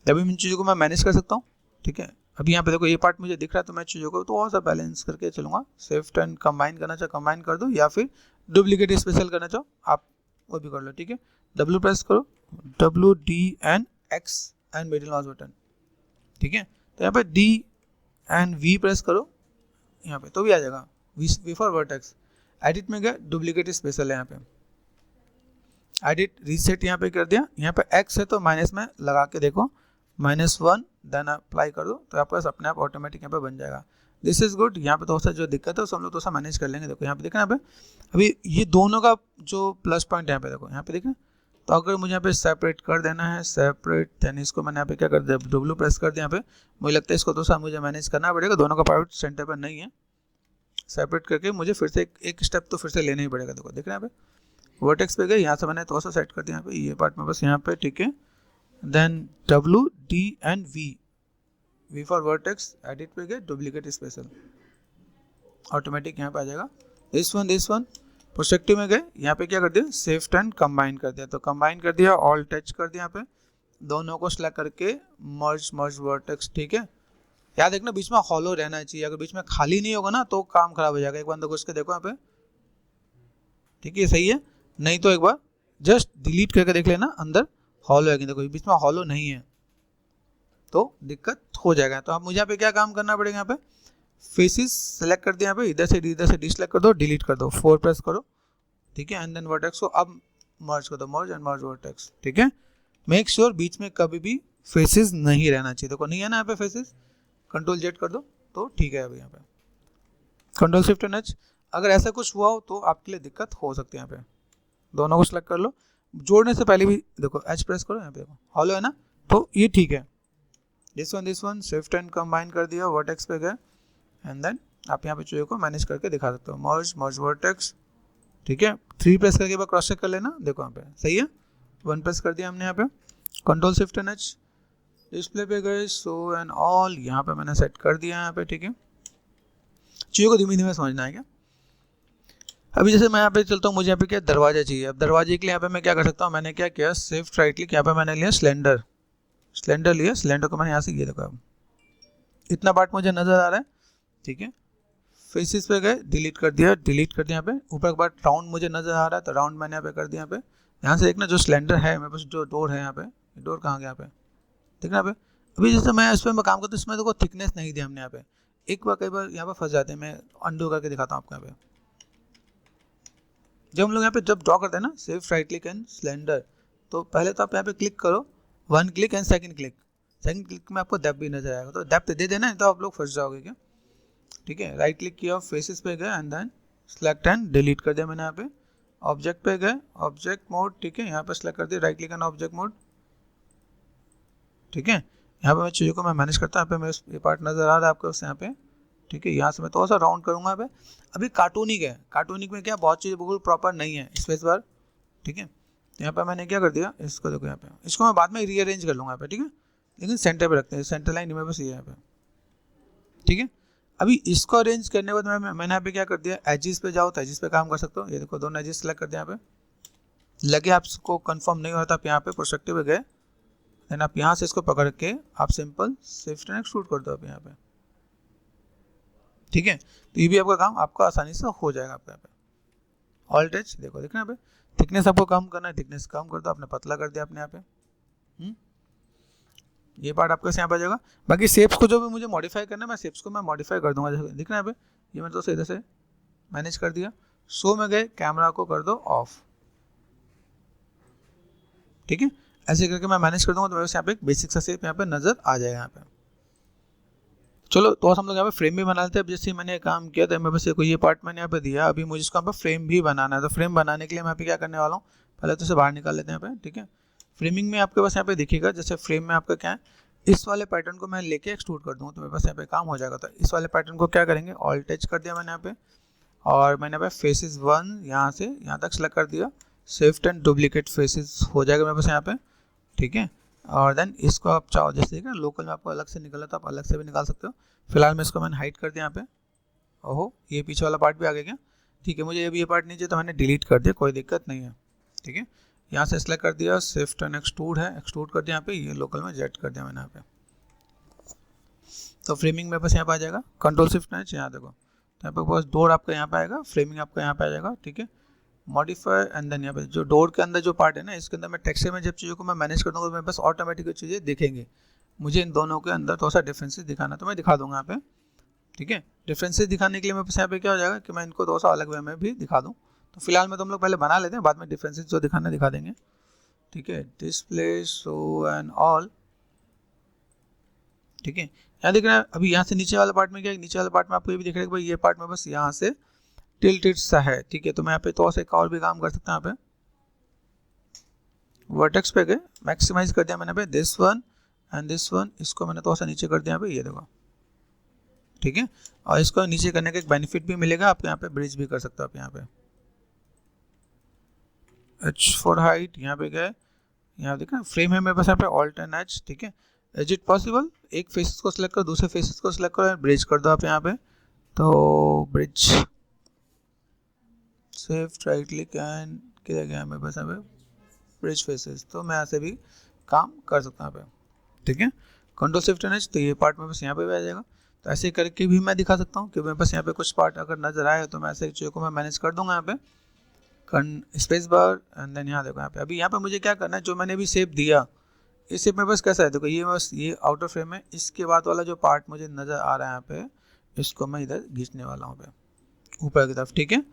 अभी इन चीज़ों को मैं मैनेज कर सकता हूँ। ठीक है, अभी यहाँ पे देखो ये पार्ट मुझे दिख रहा है तो मैं चीज़ों को तो और सा बैलेंस करके चलूँगा। शिफ्ट एंड कंबाइन करना चाहो कंबाइन कर दो, या फिर डुप्लीकेट स्पेशल करना चाहो आप वो भी कर लो। ठीक है, डब्ल्यू प्रेस करो, W D and x and middle mouse button. ठीक है, तो यहाँ पे डी एंड वी प्रेस करो यहाँ पे तो भी आ जाएगा, वी फॉर वर्टेक्स। एडिट में गया, डुप्लीकेट स्पेशल है यहाँ पे, एडिट रीसेट यहाँ पे कर दिया। यहाँ पे एक्स है तो माइनस में लगा के देखो, -1 देन अप्लाई कर दो तो आपका अपने आप ऑटोमेटिक यहाँ पे बन जाएगा। This is good. यहाँ पे थोड़ा सा जो दिक्कत है उसको हम लोग थोड़ा सा मैनेज कर लेंगे। देखो यहाँ पे देखना, यहाँ पे अभी ये दोनों का जो प्लस पॉइंट यहाँ पे देखो, यहाँ पे देखना। तो अगर मुझे यहाँ पे सेपरेट कर देना है, सेपरेट देन इसको मैंने यहाँ पे क्या कर दिया, डब्ल्यू प्रेस कर दिया। यहाँ पे मुझे लगता है इसको थोड़ा सा मुझे मैनेज करना पड़ेगा, दोनों का पार्ट सेंटर पर नहीं है। सेपरेट करके मुझे फिर से एक स्टेप तो फिर से लेना ही पड़ेगा। देखो देख रहे हैं यहाँ पे वर्टेक्स पे गए, यहाँ से मैंने थोड़ा सा सेट कर दिया यहाँ पे ये पार्ट में बस यहाँ पे। ठीक है, then W D and V for vertex, edit पे गए, डुप्लीकेट स्पेशल ऑटोमेटिक यहाँ पे आ जाएगा। दिस वन प्रोस्पेक्टिव में गए, यहाँ पे क्या कर दिया, शिफ्ट एंड कंबाइन कर दिया। तो कंबाइन कर दिया, ऑल टच कर दिया, यहाँ पे दोनों को सेलेक्ट करके मर्ज वर्टेक्स। ठीक है, याद देखना बीच में हॉलो रहना चाहिए, अगर बीच में खाली नहीं होगा ना तो काम खराब हो जाएगा। एक बार घुस के देखो यहाँ पे, ठीक है सही है, नहीं तो एक बार जस्ट डिलीट करके देख लेना अंदर हॉलो है कि देखो बीच में हॉलो नहीं है तो दिक्कत हो जाएगा। तो अब मुझे यहाँ पे क्या काम करना पड़ेगा, यहाँ पे फेसिस सेलेक्ट कर दिया, यहाँ पे इधर से डिसलेक्ट कर दो, डिलीट कर दो, 4 प्रेस करो। ठीक है, एंड देन वर्टेक्स को अब मर्ज कर दो, मर्ज एंड मर्ज वर्टेक्स। ठीक है, मेक श्योर बीच में कभी भी फेसिस नहीं रहना चाहिए। देखो नहीं है ना यहाँ पे फेसिस, कंट्रोल जेड कर दो तो ठीक है। अभी यहाँ पे कंट्रोल शिफ्ट एंड एच, अगर ऐसा कुछ हुआ हो तो आपके लिए दिक्कत हो सकती है। यहाँ पे दोनों को सेलेक्ट कर लो, जोड़ने से पहले भी देखो एच प्रेस करो, यहाँ पे देखो हॉलो है ना तो ये ठीक है। This one shift and combine कर दिया, वर्टेक्स पे गए एंड देन आप यहाँ पे चीज़ों को मैनेज करके दिखा सकते हो, मर्ज वर्टेक्स। ठीक है, 3 प्रेस करके बाद क्रॉस चेक कर लेना, देखो यहाँ पे सही है। 1 प्रेस कर दिया हमने यहाँ पे, control shift and H, display पे गए, शो एंड ऑल यहाँ पे मैंने सेट कर दिया यहाँ पे। ठीक है, चीज़ों को धीमे धीमे समझना है क्या। अभी जैसे मैं यहाँ पे चलता हूँ, मुझे यहाँ पे क्या दरवाजा चाहिए। अब दरवाजे के लिए यहाँ पे मैं क्या कर सकता हूँ, मैंने क्या किया, शिफ्ट राइट क्लिक, यहाँ पे मैंने लिया सिलेंडर लिया, सिलेंडर को मैंने यहाँ से ये देखो, अब इतना पार्ट मुझे नजर आ रहा है। ठीक है, फेसिस पे गए, डिलीट कर दिया यहाँ पे। ऊपर के पार्ट राउंड मुझे नजर आ रहा है तो राउंड मैंने यहाँ पे कर दिया। यहाँ पे यहाँ से देखना जो सिलेंडर है मेरे पास, जो डोर है यहाँ पे, डोर कहाँ गया, यहाँ पे ठीक है यहाँ पे। अभी जैसे मैं इस पर मैं काम करता हूँ, इसमें देखो थिकनेस नहीं दिया हमने यहाँ पे, एक बार कई बार यहाँ पे फंस जाते हैं। मैं अंडू करके दिखाता हूँ आपको यहाँ पे। जब हम लोग यहाँ पे जब ड्रॉ करते हैं ना सिर्फ राइट क्लिक एंड सिलेंडर, तो पहले तो आप यहाँ पे क्लिक करो, 1 क्लिक एंड सेकंड क्लिक में आपको डेप्थ भी नजर आएगा, तो डेप्थ दे देना है तो आप लोग फंस जाओगे क्या। ठीक है, राइट क्लिक किया, फेसेस पे गए and then select and delete कर दिया मैंने यहाँ पे। ऑब्जेक्ट पे गए, ऑब्जेक्ट मोड, ठीक है, यहाँ पे सेलेक्ट कर दिया, right click and object mode. ठीक है, यहाँ पे मैं चीज़ों को मैं मैनेज करता हूँ। यहाँ पे मेरे ये पार्ट नजर आ रहा है आपको यहाँ पे। ठीक है, यहाँ से मैं थोड़ा सा राउंड करूँगा यहाँ पे। अभी कार्टूनिक है, कार्टूनिक में क्या बहुत चीज़ बिल्कुल प्रॉपर नहीं है, स्पेस बार। ठीक है, तो यहाँ पे मैंने क्या कर दिया, इसको देखो यहाँ पे, इसको मैं बाद में रीअरेंज कर लूँगा यहाँ पे। ठीक है, लेकिन सेंटर पे रखते हैं, सेंटर लाइन मेरे पास ये है यहाँ पे। ठीक है, अभी इसको अरेंज करने के बाद मैंने यहाँ पे क्या कर दिया, एजिस पे जाओ तो एजिस पे काम कर सकते हो। ये देखो दोनों एजिस सेलेक्ट कर दिया यहाँ पे। लगे आपको कंफर्म नहीं होता, आप यहाँ पे प्रोस्पेक्टिव पे गए, देन आप यहाँ से इसको पकड़ के आप सिंपल शिफ्ट एंड एक्सट्रूड कर दो आप यहाँ पे। ठीक है, तो ये भी आपका काम आपका आसानी से हो जाएगा आपका यहाँ पे। ऑल टच देखो, देखना यहाँ पे थिकनेस आपको कम करना है, थिकनेस कम कर दो, आपने पतला कर दिया अपने यहाँ पे। ये पार्ट आपका यहाँ पे आ जाएगा। बाकी शेप्स को जो भी मुझे मॉडिफाई करना है, मैं शेप्स को मैं मॉडिफाई कर दूंगा। दिखना है यहाँ पे, ये मैंने तो इधर से मैनेज कर दिया। शो में गए, कैमरा को कर दो ऑफ। ठीक है, ऐसे करके मैं मैनेज कर दूंगा, तो मेरे यहाँ पे एक बेसिक सा शेप यहाँ पे नजर आ जाएगा यहाँ पे। चलो तो हम लोग यहाँ पे फ्रेम भी बना लेते हैं। अब जैसे मैंने काम किया था, मेरे पास ये पार्ट मैंने यहाँ पे दिया, अभी मुझे इसको यहाँ पे फ्रेम भी बनाना है। तो फ्रेम बनाने के लिए मैं यहाँ पे क्या करने वाला हूँ, पहले तो इसे बाहर निकाल लेते हैं यहाँ पे। ठीक है, फ्रेमिंग में आपके पास यहाँ पे दिखेगा, जैसे फ्रेम में आपका क्या है, इस वाले पैटर्न को मैं लेके एक्सट्रूड कर दूँ तो मेरे पास यहाँ पे काम हो जाएगा। तो इस वाले पैटर्न को क्या करेंगे, ऑल टच कर दिया मैंने यहाँ पे, और मैंने यहाँ पे फेसेस 1 यहाँ से यहाँ तक सेलेक्ट कर दिया, शिफ्ट एंड डुप्लीकेट फेसेस हो जाएगा मेरे पास यहाँ पे। ठीक है, और देन इसको आप चाहो जैसे ना लोकल में आपको अलग से निकला तो आप अलग से भी निकाल सकते हो। फिलहाल मैं इसको मैंने हाइड कर दिया यहाँ पे। ओहो, ये पीछे वाला पार्ट भी आ गया क्या। ठीक है, मुझे अभी ये पार्ट नहीं चाहिए तो मैंने डिलीट कर दिया, कोई दिक्कत नहीं है। ठीक है, यहाँ से सेलेक्ट कर दिया, शिफ्ट एंड एक्सट्रूड है, एक्सट्रूड कर दिया यहाँ पे, ये लोकल में जेट कर दिया मैंने यहाँ पे। तो फ्रेमिंग मेरे पास यहाँ पे आ जाएगा, कंट्रोल शिफ्ट एच, यहाँ देखो, तो यहाँ पे बस डोर आपका यहाँ पे आएगा, फ्रेमिंग आपका यहाँ पे आ जाएगा। ठीक है, मॉडिफाई एंड देन यहाँ पे जो डोर के अंदर जो पार्ट है ना, इसके अंदर मैं टेक्सचर में जब चीज़ों को मैं मैनेज कर दूँगा तो मेरे पास ऑटोमेटिक चीज़ें दिखेंगी। मुझे इन दोनों के अंदर थोड़ा सा डिफरेंसेस दिखाना तो मैं दिखा दूंगा यहाँ पे। ठीक है, डिफरेंसेस दिखाने के लिए मेरे पास यहाँ पे क्या हो जाएगा कि मैं इनको थोड़ा सा अलग वे में भी दिखा दूँ। तो फिलहाल में तो हम लोग पहले बना लेते हैं, बाद में डिफरेंसेस जो दिखाना दिखा देंगे। ठीक है, डिस्प्ले शो एंड ऑल। ठीक है, यहाँ दिख रहा है। अभी यहाँ से नीचे वाला पार्ट में क्या है, नीचे वाले पार्ट में आपको ये भी दिख रहा है कि भाई ये पार्ट में बस यहाँ से टिल्टेड सा है। ठीक है, तो मैं यहाँ पे थोड़ा सा एक और भी काम कर सकता हूँ। यहाँ पे वर्टेक्स पे गए, मैक्सिमाइज कर दिया मैंने पे this one and this one, इसको मैंने थोड़ा सा नीचे कर दिया यहाँ पे, ये देखो। ठीक है, और इसको नीचे करने का एक बेनिफिट भी मिलेगा, आप यहाँ पे ब्रिज भी कर सकते हो। आप यहाँ पे एच फॉर हाइट, यहाँ पे गए, यहाँ देखा फ्रेम है मेरे पास यहाँ पे ऑल्ट एंड एच। ठीक है, इज इट पॉसिबल, एक फेसेस को सिलेक्ट करो, दूसरे फेसेस को सिलेक्ट करो, ब्रिज कर दो आप यहाँ पे। तो bridge shift right click and किया गया मेरे पास यहाँ पे ब्रिज फेसेस, तो मैं ऐसे भी काम कर सकता हूँ यहाँ पे। ठीक है, कंट्रोल शिफ्ट एंड एच, तो ये पार्ट मेरे पास यहाँ पे भी आ जाएगा। तो ऐसे करके भी मैं दिखा सकता हूँ कि मेरे पास यहाँ पे कुछ पार्ट अगर नजर आए तो मैं ऐसे चीज़ों को मैं मैनेज कर दूंगा यहाँ पे, स्पेस बार एंड देन यहाँ देखो यहाँ पे। अभी यहाँ पे मुझे क्या करना है, जो मैंने अभी शेप दिया, इस शेप में बस कैसा है देखो, ये बस ये आउटर फ्रेम है, इसके बाद वाला जो पार्ट मुझे नजर आ रहा है यहाँ पे, इसको मैं इधर खींचने वाला हूँ ऊपर की तरफ। ठीक है,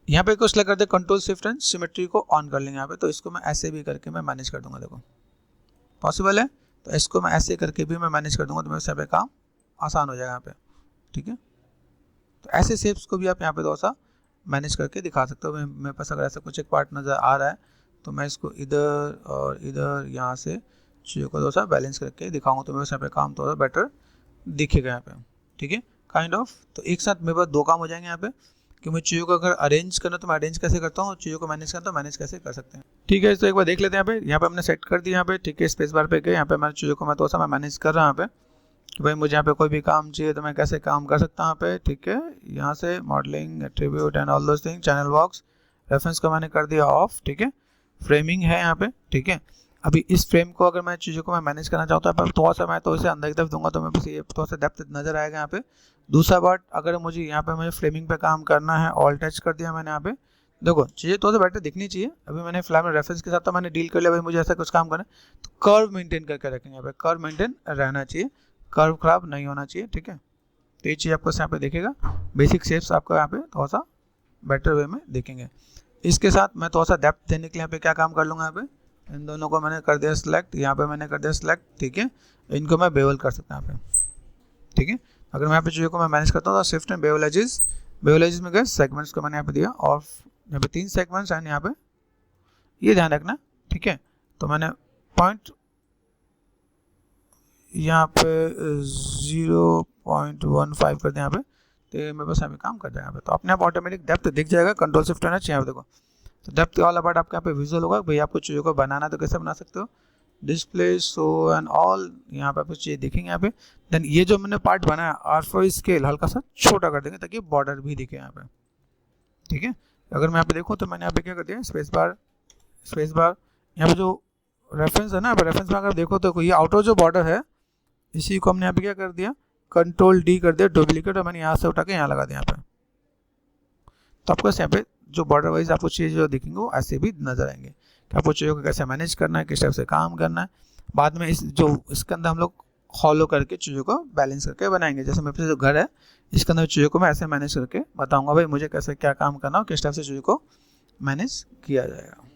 यहाँ पे कुछ लगा दे, कंट्रोल शिफ्ट एंड सिमेट्री को ऑन कर लेंगे यहाँ पे। तो इसको मैं ऐसे भी करके मैं मैनेज कर दूंगा, देखो पॉसिबल है। तो इसको मैं ऐसे करके भी मैं मैनेज कर दूंगा, तो मेरे से काम आसान हो जाएगा यहाँ पे। ठीक है, तो ऐसे शेप्स को भी आप यहाँ पे थोड़ा सा मैनेज करके दिखा सकते हो। मेरे पास अगर ऐसा कुछ एक पार्ट नज़र आ रहा है तो मैं इसको इधर और इधर यहाँ से चीज़ों को थोड़ा सा बैलेंस करके दिखाऊंगा, तो मेरे पास यहाँ पे काम थोड़ा बेटर दिखेगा यहाँ पे। ठीक है, काइंड ऑफ। तो एक साथ मेरे पास दो काम हो जाएंगे यहाँ पे कि मैं चीज़ों को अगर अरेंज करना तो मैं अरेंज कैसे करता हूँ, चीज़ों को मैनेज करना तो मैनेज कैसे कर सकते हैं। ठीक है, तो एक बार देख लेते हैं यहाँ पे हमने सेट कर दिया यहाँ पे। ठीक है, स्पेस बार पे गए, यहाँ पे मैं चीज़ों को मैं थोड़ा सा मैं मैनेज कर रहा हूँ यहाँ पे कि भाई मुझे यहाँ पे कोई भी काम चाहिए तो मैं कैसे काम कर सकता हूँ यहाँ पे। ठीक है, यहाँ से modelling, attribute and all those thing, channel box, reference को मैंने कर दिया ऑफ। ठीक है, फ्रेमिंग है यहाँ पे। ठीक है, अभी इस फ्रेम को अगर मैं चीज़ों को मैं मैनेज करना चाहता हूँ थोड़ा सा, मैं तो इसे अंदर की तरफ दूंगा तो मैं बस ये थोड़ा सा डेप्थ नजर आएगा यहाँ पे। दूसरा बात, अगर मुझे यहाँ पे मुझे फ्रेमिंग पे काम करना है, ऑल टच कर दिया मैंने यहाँ पे, देखो चीज़ें तो बेटर दिखनी चाहिए। अभी मैंने फिलहाल में रेफरेंस के साथ तो मैंने डील कर लिया, भाई मुझे ऐसा कुछ काम करना है तो कर्व मेंटेन करके रखेंगे। यहाँ पे कर्व मेंटेन रहना चाहिए, कर्व खराब नहीं होना चाहिए, ठीक है। तो ये चीज़ आपको यहाँ पे देखेगा, बेसिक शेप्स आपको यहाँ पे थोड़ा सा बेटर वे में देखेंगे। इसके साथ मैं थोड़ा सा डेप्थ देने के लिए यहाँ पे क्या काम कर लूँगा, यहाँ पे इन दोनों को मैंने कर दिया सिलेक्ट, यहाँ पे मैंने कर दिया सिलेक्ट, ठीक है। इनको मैं बेवल कर सकता हूँ यहाँ पे, ठीक है। अगर मैं यहाँ पे चीज़ों को मैं मैनेज करता हूँ तो shift and bevel edges, bevel edges में गए सेगमेंट्स को मैंने यहाँ पे दिया और यहाँ पे 3 सेगमेंट्स एंड यहाँ पे ये ध्यान रखना, ठीक है। तो मैंने पॉइंट यहाँ पे 0.15 कर दिया यहाँ पे, तो मेरे पास यहाँ पे काम कर जाएगा यहाँ पे। तो अपने आप ऑटोमेटिक डेप्थ दिख जाएगा, कंट्रोल शिफ्ट रहना चाहिए। यहाँ पे देखो तो डेप्थ ऑल अबाउट आपके यहाँ पे विजुअल होगा, भाई आपको चीज़ों को बनाना तो कैसे बना सकते हो, डिस्प्ले शो एंड ऑल, यहाँ पे आपको चीज़ें दिखेंगे यहाँ पे। देन ये जो मैंने पार्ट बनाया R4 स्केल हल्का सा छोटा कर देंगे ताकि बॉर्डर भी दिखे यहाँ पे, ठीक है। अगर मैं यहाँ पे देखूँ तो मैंने यहाँ पे क्या कर दिया, स्पेस बार यहाँ पे जो रेफरेंस है ना, रेफरेंस में अगर देखो तो ये आउटर जो बॉर्डर है इसी को हमने यहाँ पे क्या कर दिया, कंट्रोल D कर दिया डुप्लीकेट, और मैंने यहाँ से उठा के यहाँ लगा दिया यहाँ पे। तो आपको यहाँ पे जो बॉर्डर वाइज आपको चीज़ें जो दिखेंगे वो ऐसे भी नजर आएंगे कि आपको चीज़ों को कैसे मैनेज करना है, किस टाइप से काम करना है। बाद में इसके अंदर हम लोग हॉलो करके चीज़ों को बैलेंस करके बनाएंगे। जैसे मेरे पास जो घर है इसके अंदर चीज़ों को मैं ऐसे मैनेज करके बताऊंगा भाई मुझे कैसे क्या काम करना हो, किस टाइप से चीज़ों को मैनेज किया जाएगा।